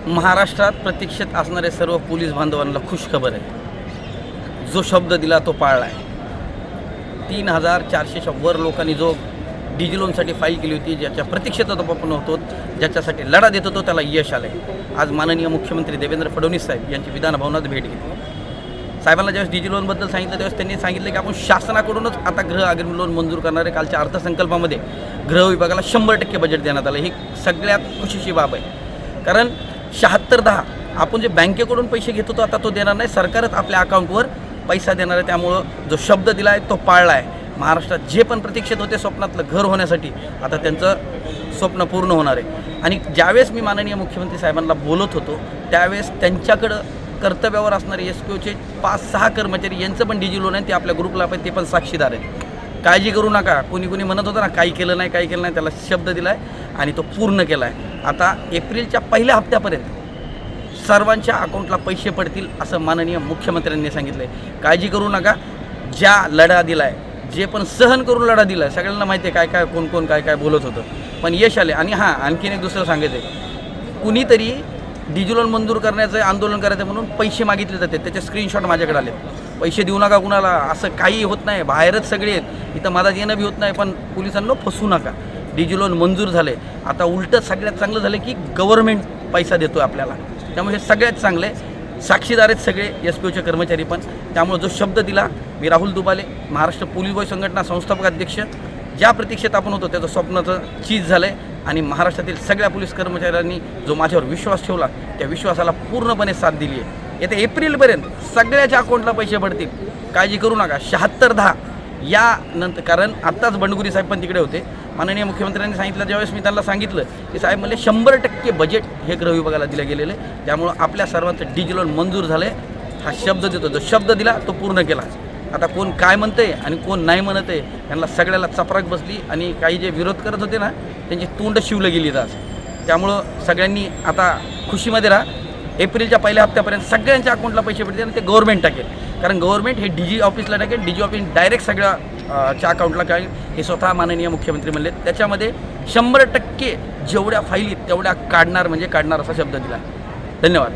महाराष्ट्रात प्रतीक्षेत असणारे सर्व पोलीस बांधवांना खुश खबर आहे. जो शब्द दिला तो पाळला आहे. 3,400च्या वर लोकांनी जो डिजी लोनसाठी फाईल केली होती, ज्याच्या प्रतीक्षेत आपण होतो, ज्याच्यासाठी लढा देत होतो, त्याला यश आलं आहे. आज माननीय मुख्यमंत्री देवेंद्र फडणवीस साहेब यांची विधानभवनात भेट घेतली. साहेबांना ज्यावेळेस डिजी लोनबद्दल सांगितलं त्यावेळेस त्यांनी सांगितलं की आपण शासनाकडूनच आता गृह अग्रिम लोन मंजूर करणारे. कालच्या अर्थसंकल्पामध्ये गृह विभागाला 100% बजेट देण्यात आलं. ही सगळ्यात खुशीची बाब आहे. कारण 76-10 आपण जे बँकेकडून पैसे घेत होतो आता तो देणार नाही, सरकारच आपल्या अकाउंटवर पैसा देणार आहे. त्यामुळं जो शब्द दिला आहे तो पाळला आहे. महाराष्ट्रात जे पण प्रतीक्षेत होते स्वप्नातलं घर होण्यासाठी, आता त्यांचं स्वप्न पूर्ण होणार आहे. आणि ज्यावेळेस मी माननीय मुख्यमंत्री साहेबांना बोलत होतो त्यावेळेस त्यांच्याकडं कर्तव्यावर असणारे SPOचे 5-6 कर्मचारी यांचं पण डिजी लोन आहे, ते आपल्या ग्रुपला पण ते पण साक्षीदार आहेत. काळजी करू नका. कोणी म्हणत होतं ना काही केलं नाही, त्याला शब्द दिला आहे आणि तो पूर्ण केला आहे. आता एप्रिलच्या पहिल्या हप्त्यापर्यंत सर्वांच्या अकाउंटला पैसे पडतील असं माननीय मुख्यमंत्र्यांनी सांगितलं आहे. काळजी करू नका. ज्या लढा दिला आहे, जे पण सहन करून लढा दिला आहे, सगळ्यांना माहिती आहे कोण काय बोलत होतं, पण यश आले. आणि हां, आणखीन एक दुसरं सांगायचं आहे, कुणीतरी डिजी लोन मंजूर करण्याचं आंदोलन करायचं म्हणून पैसे मागितले जाते, त्याचे स्क्रीनशॉट माझ्याकडे आले. पैसे देऊ नका कुणाला, असं काही होत नाही. बाहेरच सगळे आहेत, इथं माझा येणं बी होत नाही. पण पोलिसांना फसू नका. डिजी लोन मंजूर झाले. आता उलटं सगळ्यात चांगलं झालं की गव्हर्नमेंट पैसा देतो आहे आपल्याला. त्यामुळे हे सगळ्यात चांगले साक्षीदार आहेत सगळे SPOचे कर्मचारी पण. त्यामुळे जो शब्द दिला, मी राहुल दुबाले, महाराष्ट्र पोलीस बॉय संघटना संस्थापक अध्यक्ष, ज्या प्रतीक्षेत आपण होतो त्याचं स्वप्नाचं चीज झालं आहे. आणि महाराष्ट्रातील सगळ्या पोलीस कर्मचाऱ्यांनी जो माझ्यावर विश्वास ठेवला त्या विश्वासाला पूर्णपणे साथ दिली आहे. येत्या एप्रिलपर्यंत सगळ्याच्या अकाउंटला पैसे पडतील. काळजी करू नका. 76-10 यानंतर, कारण आत्ताच बंडगुरी साहेब पण तिकडे होते. माननीय मुख्यमंत्र्यांनी सांगितलं, ज्यावेळेस मी त्यांना सांगितलं की साहेब म्हणले 100% बजेट हे गृह विभागाला दिलं गेलेलं आहे. त्यामुळं आपल्या सर्वांचं डिजी लोन मंजूर झालं आहे. हा शब्द देतो, जो शब्द दिला तो पूर्ण केला. आता कोण काय म्हणतं आहे आणि कोण नाही म्हणत आहे त्यांना सगळ्याला चपराक बसली. आणि काही जे विरोध करत होते ना त्यांची तोंड शिवलं गेली आज. त्यामुळं सगळ्यांनी आता खुशीमध्ये राहा. एप्रिलच्या पहिल्या हप्त्यापर्यंत सगळ्यांच्या अकाउंटला पैसे पडतील आणि ते गव्हर्नमेंट टाकेल. कारण गव्हर्नमेंट हे DG ऑफिसला टाकेल. DG ऑफिस डायरेक्ट सगळ्या च्या अकाउंटला काय हे स्वतः माननीय मुख्यमंत्री म्हणले. त्याच्यामध्ये 100% जेवढ्या फाईली तेवढ्या काढणार असा शब्द दिला. धन्यवाद.